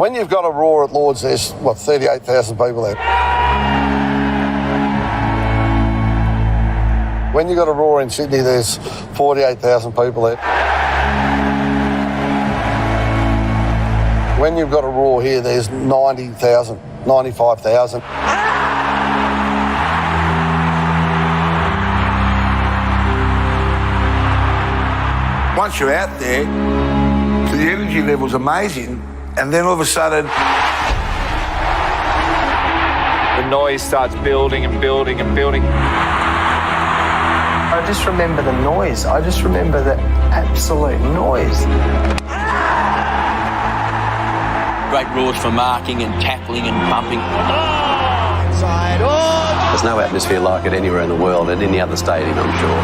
When you've got a roar at Lord's, there's, 38,000 people there. When you've got a roar in Sydney, there's 48,000 people there. When you've got a roar here, there's 90,000, 95,000. Once you're out there, the energy level's amazing, and then all of a sudden the noise starts building and building and building. I just remember the noise. I just remember the absolute noise. Great roars for marking and tackling and bumping. There's no atmosphere like it anywhere in the world at any other stadium, I'm sure.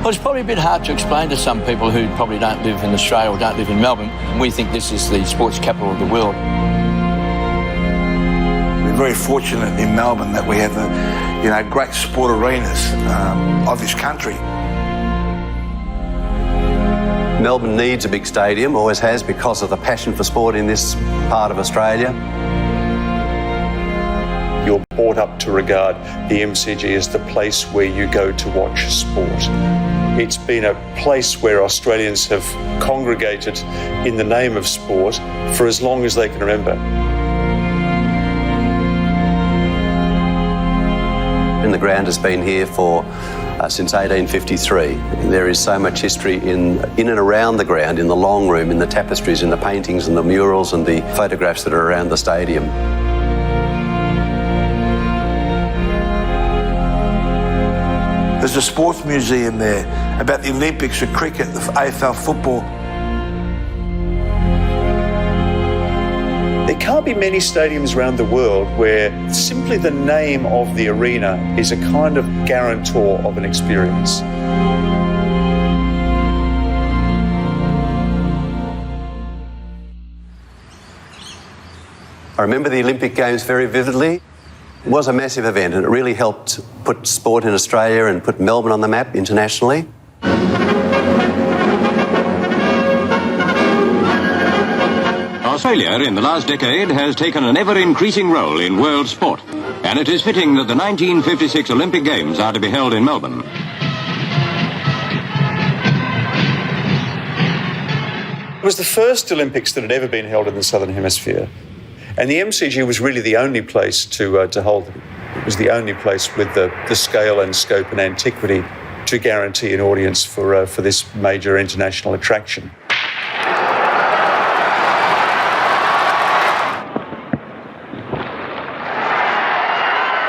Well, it's probably a bit hard to explain to some people who probably don't live in Australia or don't live in Melbourne. We think this is the sports capital of the world. we're very fortunate in Melbourne that we have great sport arenas of this country. Melbourne needs a big stadium, always has, because of the passion for sport in this part of Australia. You're brought up to regard the MCG as the place where you go to watch sport. It's been a place where Australians have congregated in the name of sport for as long as they can remember. And the ground has been here for since 1853. There is so much history in and around the ground, in the long room, in the tapestries, in the paintings and the murals and the photographs that are around the stadium. There's a sports museum there about the Olympics of cricket, the AFL football. There can't be many stadiums around the world where simply the name of the arena is a kind of guarantor of an experience. I remember the Olympic Games very vividly. It was a massive event and it really helped put sport in Australia and put Melbourne on the map internationally. Australia in the last decade has taken an ever-increasing role in world sport, and it is fitting that the 1956 Olympic Games are to be held in Melbourne. It was the first Olympics that had ever been held in the Southern Hemisphere, and the MCG was really the only place to hold them. It was the only place with the scale and scope and antiquity to guarantee an audience for this major international attraction.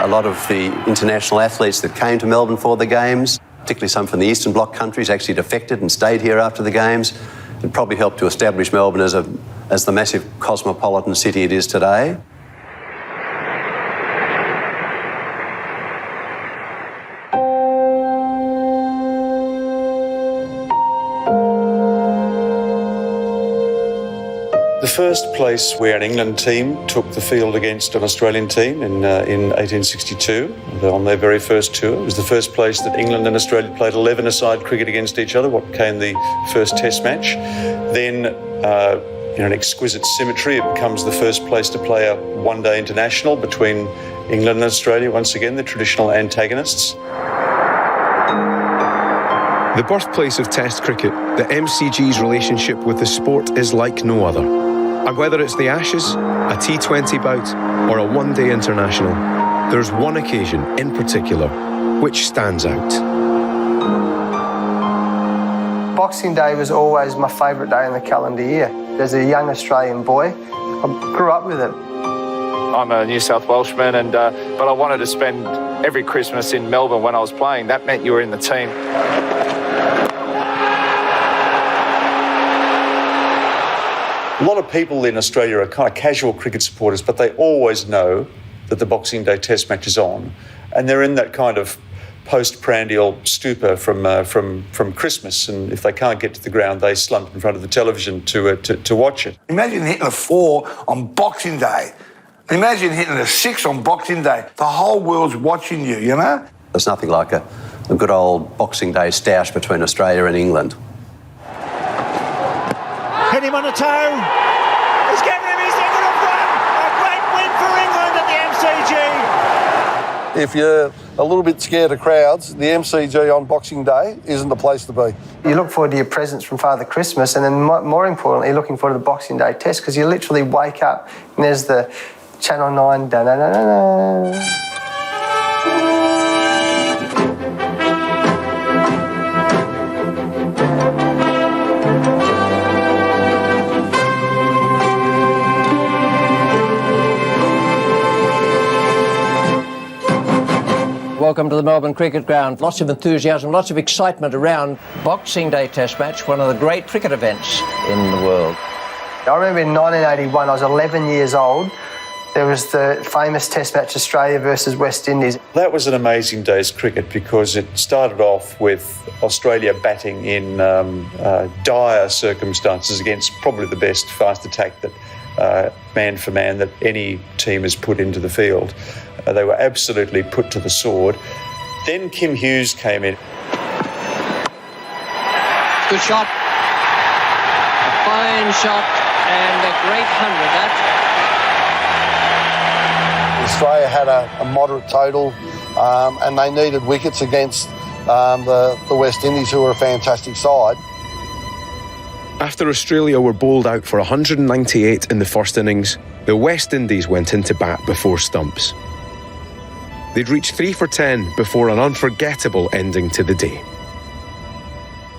A lot of the international athletes that came to Melbourne for the Games, particularly some from the Eastern Bloc countries, actually defected and stayed here after the Games. It probably helped to establish Melbourne as the massive cosmopolitan city it is today. The first place where an England team took the field against an Australian team in 1862, on their very first tour. It was the first place that England and Australia played 11-a-side cricket against each other, what became the first Test match. Then, in an exquisite symmetry, it becomes the first place to play a one-day international between England and Australia, once again, the traditional antagonists. The birthplace of Test cricket, the MCG's relationship with the sport is like no other. And whether it's the Ashes, a T20 bout, or a one-day international, there's one occasion in particular which stands out. Boxing Day was always my favourite day in the calendar year. As a young Australian boy, I grew up with it. I'm a New South Welshman, but I wanted to spend every Christmas in Melbourne when I was playing. That meant you were in the team. A lot of people in Australia are kind of casual cricket supporters, but they always know that the Boxing Day Test match is on, and they're in that kind of postprandial stupor from Christmas, and if they can't get to the ground, they slump in front of the television to watch it. Imagine hitting a 4 on Boxing Day. Imagine hitting a 6 on Boxing Day. The whole world's watching you, you know? There's nothing like a good old Boxing Day stoush between Australia and England. Hit him on the toe. He's getting him. He's taken a run. A great win for England at the MCG. If you're a little bit scared of crowds, the MCG on Boxing Day isn't the place to be. You look forward to your presents from Father Christmas, and then more importantly, you're looking forward to the Boxing Day test, because you literally wake up and there's the Channel 9 da-da-da-da-da. Welcome to the Melbourne Cricket Ground. Lots of enthusiasm, lots of excitement around Boxing Day Test match, one of the great cricket events in the world. I remember in 1981, I was 11 years old. There was the famous Test match, Australia versus West Indies. That was an amazing day's cricket because it started off with Australia batting in dire circumstances against probably the best fast attack that man for man that any team has put into the field. They were absolutely put to the sword. Then Kim Hughes came in. Good shot. A fine shot and a great 100. That. Australia had a moderate total and they needed wickets against the West Indies, who were a fantastic side. After Australia were bowled out for 198 in the first innings, the West Indies went into bat before stumps. They'd reached 3 for 10 before an unforgettable ending to the day.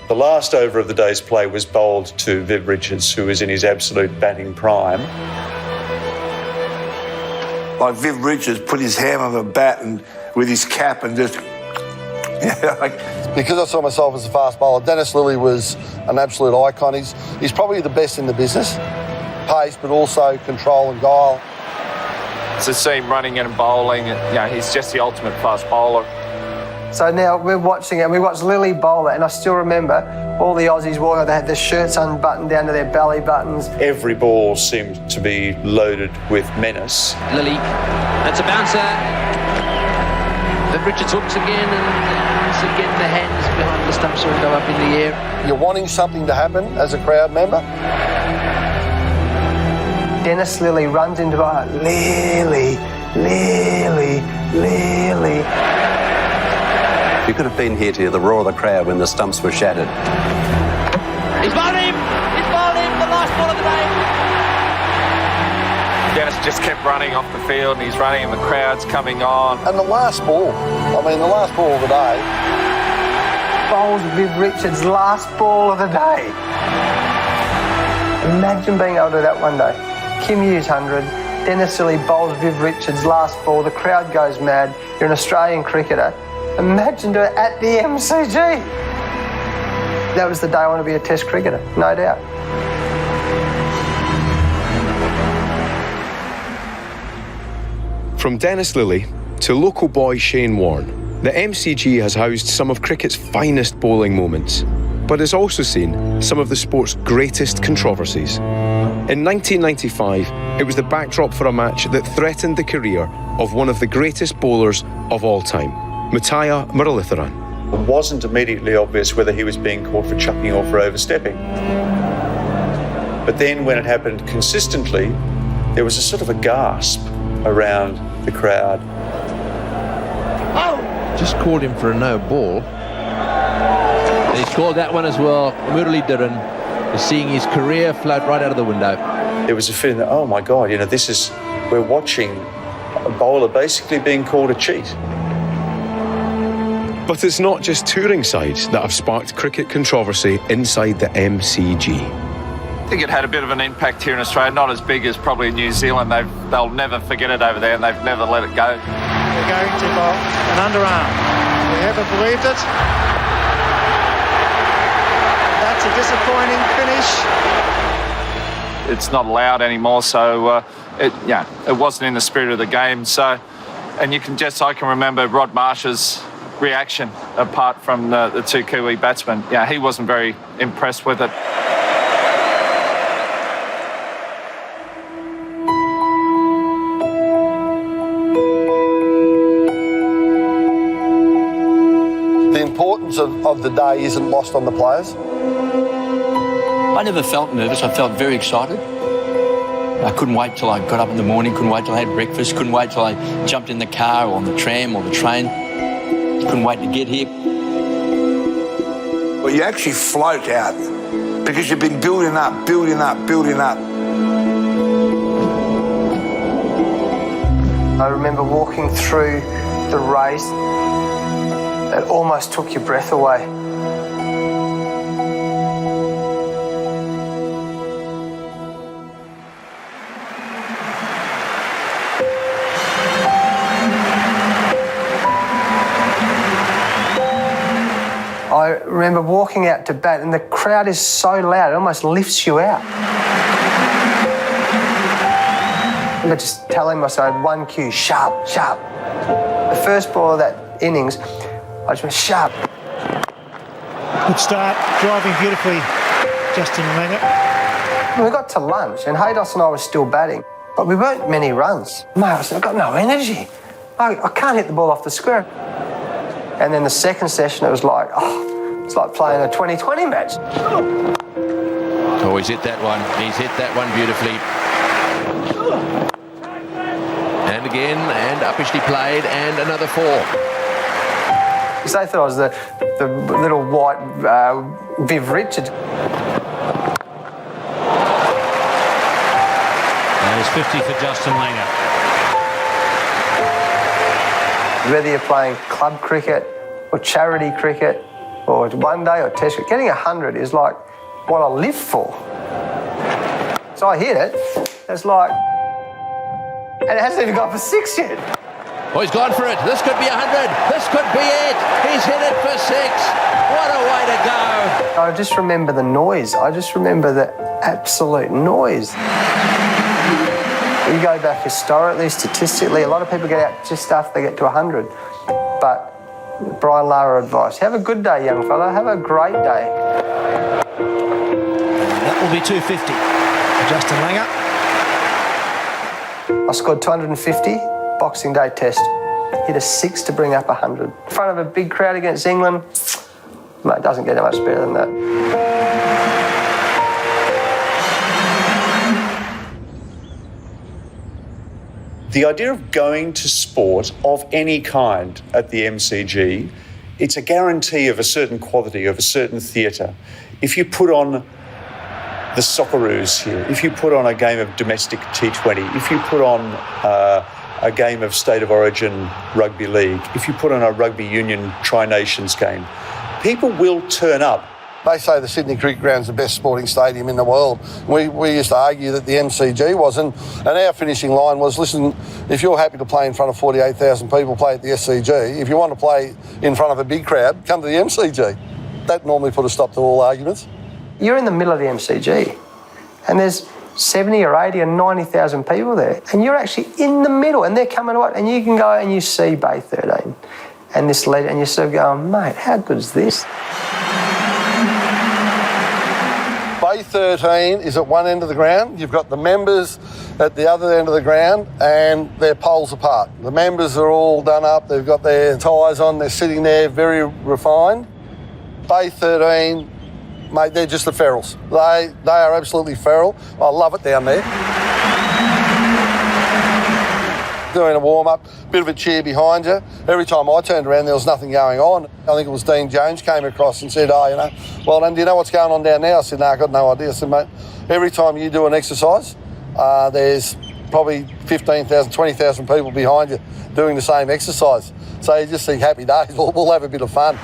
The last over of the day's play was bowled to Viv Richards, who was in his absolute batting prime. Like Viv Richards put his hand on the bat and with his cap and just, Because I saw myself as a fast bowler, Dennis Lillee was an absolute icon. He's probably the best in the business. Pace, but also control and guile. To see him running and bowling, he's just the ultimate fast bowler. So now we're watching it, and we watch Lillee bowl it, and I still remember all the Aussies walking, they had their shirts unbuttoned down to their belly buttons. Every ball seemed to be loaded with menace. Lillee, that's a bouncer. Then Richards hooks again, and again the hands behind the stumps will go up in the air. You're wanting something to happen as a crowd member. Dennis Lillee runs into Lillee. You could have been here to hear the roar of the crowd when the stumps were shattered. He's bowled him! He's bowled him! The last ball of the day! Dennis just kept running off the field, and he's running, and the crowd's coming on. And the last ball of the day. Bowls Viv Richards' last ball of the day. Imagine being able to do that one day. Kim Hughes 100, Dennis Lillee bowls Viv Richards' last ball, the crowd goes mad, you're an Australian cricketer. Imagine doing it at the MCG. That was the day I want to be a Test cricketer, no doubt. From Dennis Lillee to local boy Shane Warne, the MCG has housed some of cricket's finest bowling moments, but it's also seen some of the sport's greatest controversies. In 1995, it was the backdrop for a match that threatened the career of one of the greatest bowlers of all time, Muttiah Muralitharan. It wasn't immediately obvious whether he was being caught for chucking or for overstepping. But then when it happened consistently, there was a sort of a gasp around the crowd. Oh! Just called him for a no ball. And he's called that one as well. Muralitharan is seeing his career float right out of the window. There was a feeling that, oh my God, we're watching a bowler basically being called a cheat. But it's not just touring sides that have sparked cricket controversy inside the MCG. I think it had a bit of an impact here in Australia, not as big as probably New Zealand. They'll never forget it over there, and they've never let it go. They're going to bowl an underarm. We haven't believed it. That's a disappointing finish. It's not allowed anymore, so it wasn't in the spirit of the game. So, and I can remember Rod Marsh's reaction apart from the two Kiwi batsmen. Yeah, he wasn't very impressed with it. The importance of the day isn't lost on the players. I never felt nervous. I felt very excited. I couldn't wait till I got up in the morning, couldn't wait till I had breakfast, couldn't wait till I jumped in the car or on the tram or the train. Couldn't wait to get here. Well, you actually float out because you've been building up. I remember walking through the race. It almost took your breath away. I remember walking out to bat and the crowd is so loud, it almost lifts you out. I remember just telling myself, one cue, sharp, sharp. The first ball of that innings, I just went, sharp. Good start, driving beautifully, Justin Langer. We got to lunch and Haydos and I were still batting, but we weren't many runs. Mate, I said, I've got no energy. I can't hit the ball off the square. And then the second session, it was like, it's like playing a 2020 match. Oh, he's hit that one. He's hit that one beautifully. And again, and uppishly played, and another 4. Because they thought I was the little white Viv Richards. That is 50 for Justin Langer. Whether you're playing club cricket or charity cricket or one day or test cricket, getting 100 is like what I live for. So I hit it, it's like, and it hasn't even gone for 6 yet. Oh, he's gone for it. This could be 100. This could be it. He's hit it for 6. What a way to go. I just remember the noise. I just remember the absolute noise. You go back historically, statistically, a lot of people get out just after they get to 100. But Brian Lara advice, have a good day, young fella. Have a great day. That will be 250 for Justin Langer. I scored 250, Boxing Day test. Hit a 6 to bring up 100. In front of a big crowd against England, mate, it doesn't get much better than that. The idea of going to sport of any kind at the MCG, it's a guarantee of a certain quality, of a certain theatre. If you put on the Socceroos here, if you put on a game of domestic T20, if you put on a game of State of Origin Rugby League, if you put on a Rugby Union Tri-Nations game, people will turn up. They say the Sydney Cricket Ground's the best sporting stadium in the world. We used to argue that the MCG was, and our finishing line was, listen, if you're happy to play in front of 48,000 people, play at the SCG. If you want to play in front of a big crowd, come to the MCG. That normally put a stop to all arguments. You're in the middle of the MCG and there's 70 or 80 or 90,000 people there and you're actually in the middle and they're coming to it and you can go and you see Bay 13 and this lead and you're sort of going, mate, how good is this? Bay 13 is at one end of the ground. You've got the members at the other end of the ground and they're poles apart. The members are all done up, they've got their ties on, they're sitting there very refined. Bay 13, mate, they're just the ferals. They are absolutely feral. I love it down there. Doing a warm-up, bit of a cheer behind you. Every time I turned around, there was nothing going on. I think it was Dean Jones came across and said, well, then, do you know what's going on down there? I said, no, I've got no idea. I said, mate, every time you do an exercise, there's probably 15,000, 20,000 people behind you doing the same exercise. So you just think, happy days, we'll have a bit of fun.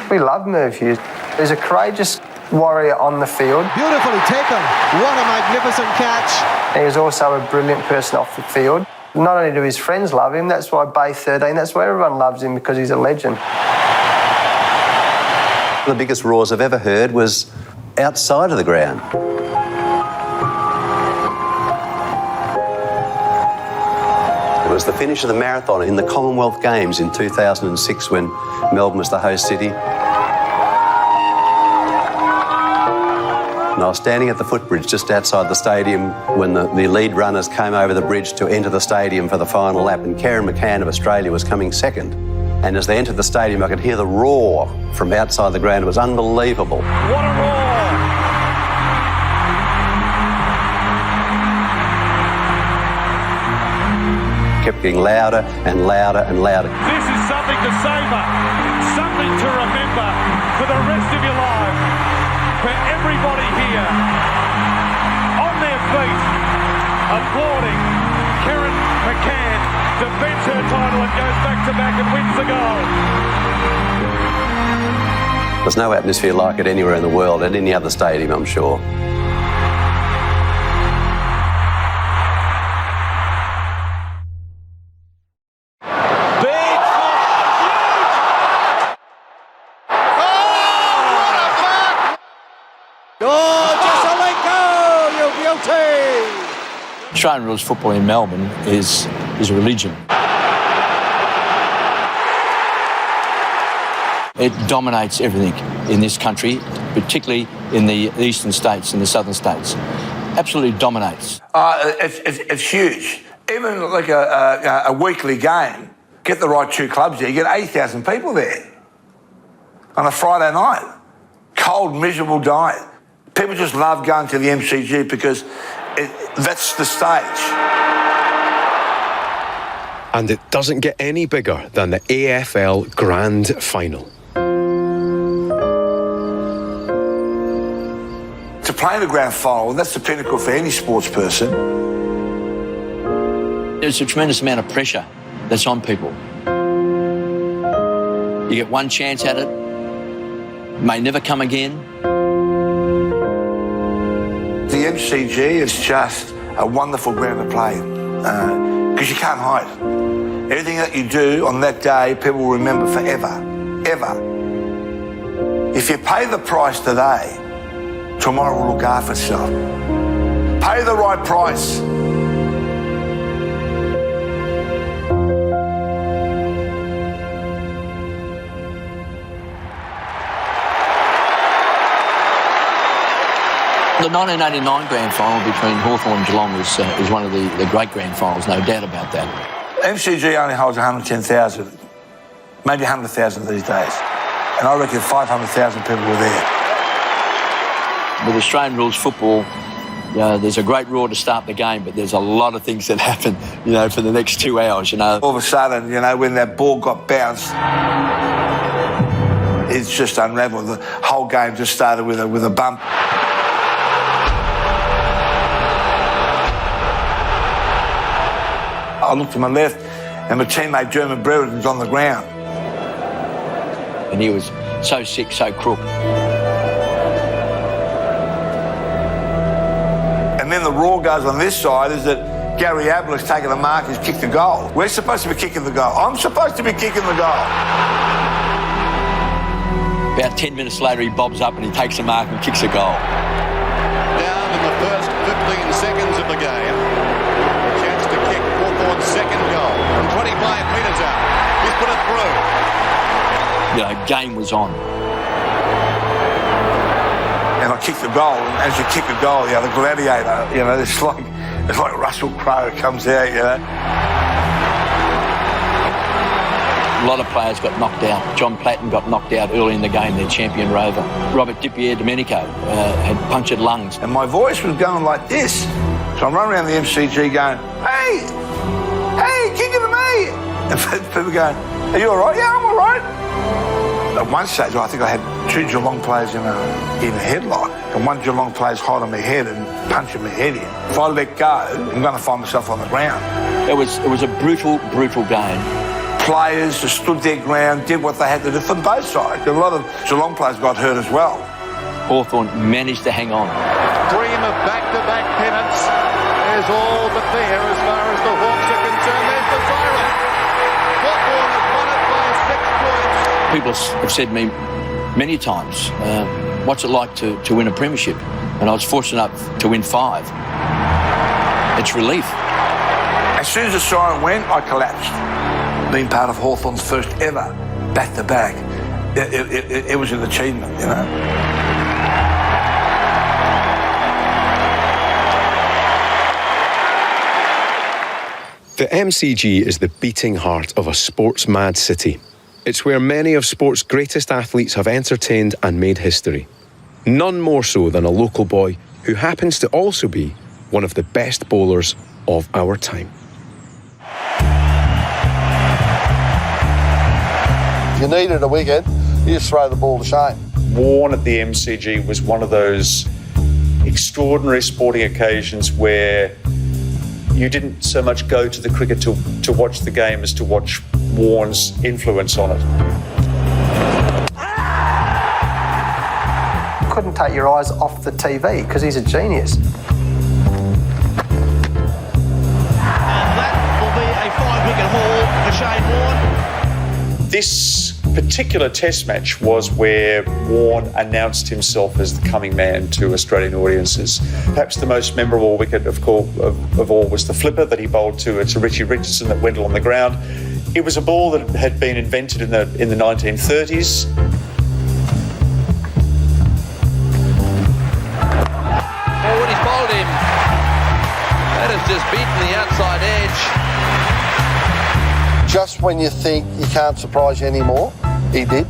We love Merv Hughes. He's a courageous warrior on the field. Beautifully taken. What a magnificent catch. He was also a brilliant person off the field. Not only do his friends love him, that's why Bay 13, that's why everyone loves him, because he's a legend. The biggest roars I've ever heard was outside of the ground. It was the finish of the marathon in the Commonwealth Games in 2006 when Melbourne was the host city. And I was standing at the footbridge just outside the stadium when the lead runners came over the bridge to enter the stadium for the final lap, and Karen McCann of Australia was coming second. And as they entered the stadium, I could hear the roar from outside the ground. It was unbelievable. What a roar! Kept getting louder and louder and louder. This is something to savour, something to remember for the rest of your life. For everybody here, on their feet, applauding Karen McCann defends her title and goes back-to-back and wins the gold. There's no atmosphere like it anywhere in the world, at any other stadium, I'm sure. Australian rules football in Melbourne is a religion. It dominates everything in this country, particularly in the eastern states and the southern states. Absolutely dominates. It's huge. Even like a weekly game, get the right two clubs there, you get 80,000 people there on a Friday night. Cold, miserable night. People just love going to the MCG because that's the stage. And it doesn't get any bigger than the AFL Grand Final. To play in the Grand Final, that's the pinnacle for any sports person. There's a tremendous amount of pressure that's on people. You get one chance at it, may never come again. The MCG is just a wonderful ground to play because you can't hide. Everything that you do on that day, people will remember forever, ever. If you pay the price today, tomorrow will look after itself. Pay the right price. The 1989 Grand Final between Hawthorn and Geelong is one of the great Grand Finals, no doubt about that. MCG only holds 110,000, maybe 100,000 these days. And I reckon 500,000 people were there. With Australian rules football, there's a great roar to start the game, but there's a lot of things that happen, for the next 2 hours, All of a sudden, when that ball got bounced, it's just unravelled. The whole game just started with a bump. I looked to my left and my teammate Dermot Brereton was on the ground. And he was so sick, so crook. And then the roar goes on this side is that Gary Ablett's taken the mark, he's kicked the goal. We're supposed to be kicking the goal. I'm supposed to be kicking the goal. About 10 minutes later, he bobs up and he takes the mark and kicks a goal. Down in the first 15 seconds of the game. Second goal from 25 metres out. He's put it through. Game was on. And I kicked the goal, and as you kick a goal, the gladiator, it's like Russell Crowe comes out, A lot of players got knocked out. John Platten got knocked out early in the game, their champion rover. Robert Di-Domenico had punctured lungs. And my voice was going like this. So I'm running around the MCG going, hey, kick it to me. And people going, are you all right? Yeah, I'm all right. At one stage, I think I had two Geelong players in a headlock, and one Geelong player's holding my head and punching my head in. If I let go, I'm going to find myself on the ground. It was a brutal, brutal game. Players just stood their ground, did what they had to do from both sides. A lot of Geelong players got hurt as well. Hawthorn managed to hang on. Dream of back-to-back pennants is all but there as far as the Hawks are concerned. There's the siren. Hawthorn has won it by 6 points. People have said to me many times, what's it like to win a premiership? And I was fortunate enough to win 5. It's relief. As As soon as the siren went, I collapsed. Being part of Hawthorn's first ever back-to-back, it was an achievement, you know. The MCG is the beating heart of a sports-mad city. It's where many of sport's greatest athletes have entertained and made history. None more so than a local boy who happens to also be one of the best bowlers of our time. If you needed a wicket, you just throw the ball to Shane. Warne at the MCG was one of those extraordinary sporting occasions where you didn't so much go to the cricket to watch the game as to watch Warne's influence on it. Couldn't take your eyes off the TV because he's a genius. That will be a 5-wicket haul for Shane Warne. This particular test match was where Warne announced himself as the coming man to Australian audiences. Perhaps the most memorable wicket of all was the flipper that he bowled to Richie Richardson that went along the ground. It was a ball that had been invented in the 1930s. Forward, he's bowled him. That has just beaten the outside edge. Just when you think he can't surprise you anymore, he did.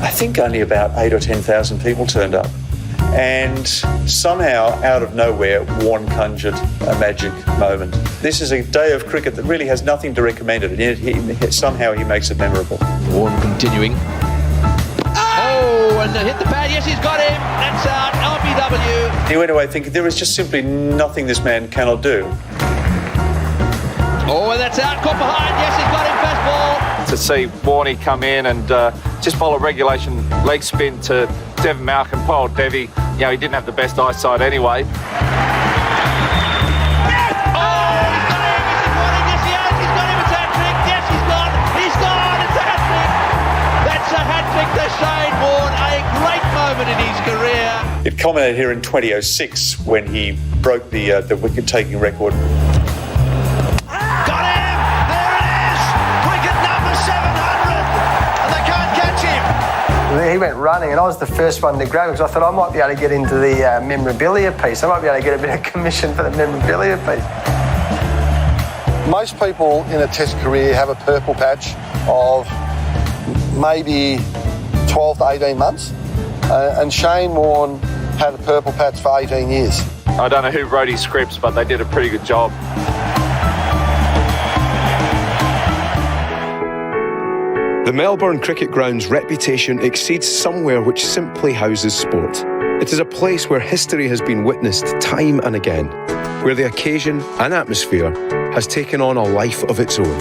I think only about 8,000 or 10,000 people turned up. And somehow, out of nowhere, Warne conjured a magic moment. This is a day of cricket that really has nothing to recommend it, and yet somehow he makes it memorable. Warne continuing. Oh, and hit the pad. Yes, he's got him. That's out. RBW. He went away thinking there is just simply nothing this man cannot do. Oh, and that's out. Caught behind. Yes, he's got him. Fast ball. To see Warney come in and just bowl a regulation leg spin to Devon Malcolm. Poor old Devy, you know, he didn't have the best eyesight anyway. In his career. It culminated here in 2006 when he broke the wicket-taking record. Got him! There it is! Wicket number 700! And they can't catch him! He went running and I was the first one to grab him because I thought I might be able to get into the memorabilia piece. I might be able to get a bit of commission for the memorabilia piece. Most people in a test career have a purple patch of maybe 12 to 18 months. And Shane Warne had a purple patch for 18 years. I don't know who wrote his scripts, but they did a pretty good job. The Melbourne Cricket Ground's reputation exceeds somewhere which simply houses sport. It is a place where history has been witnessed time and again, where the occasion and atmosphere has taken on a life of its own.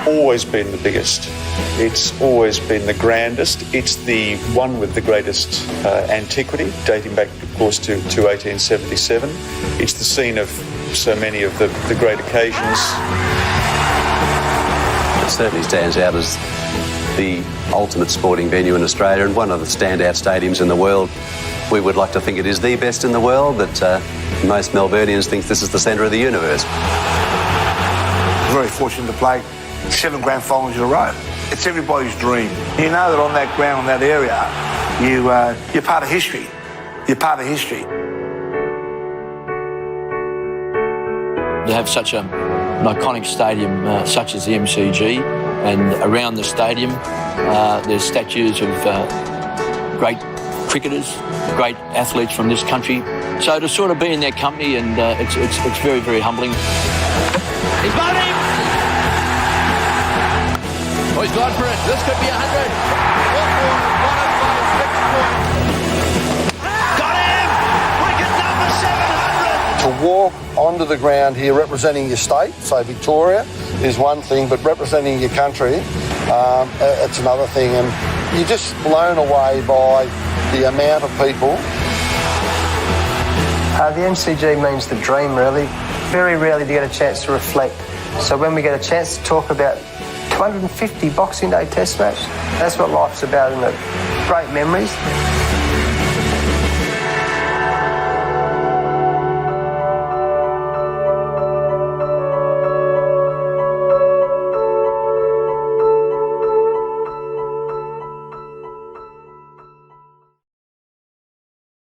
Always been the biggest. It's always been the grandest. It's the one with the greatest antiquity, dating back, of course, to 1877. It's the scene of so many of the great occasions. It certainly stands out as the ultimate sporting venue in Australia and one of the standout stadiums in the world. We would like to think it is the best in the world, but most Melburnians think this is the centre of the universe. Very fortunate to play 7 grand finals in a row. It's everybody's dream. You know that on that ground, in that area, you're part of history. You're part of history. To have such an iconic stadium such as the MCG, and around the stadium there's statues of great cricketers, great athletes from this country. So to sort of be in their company, and it's very, very humbling. He's got him! Oh, he's gone for it. This could be 100. Hawthorn won it by 6 points. Got him! Wicket number 700! To walk onto the ground here representing your state, so Victoria, is one thing, but representing your country, it's another thing. And you're just blown away by the amount of people. The MCG means the dream, really. Very rarely do you get a chance to reflect. So when we get a chance to talk about 250 Boxing Day Test match, that's what life's about, isn't it? great memories.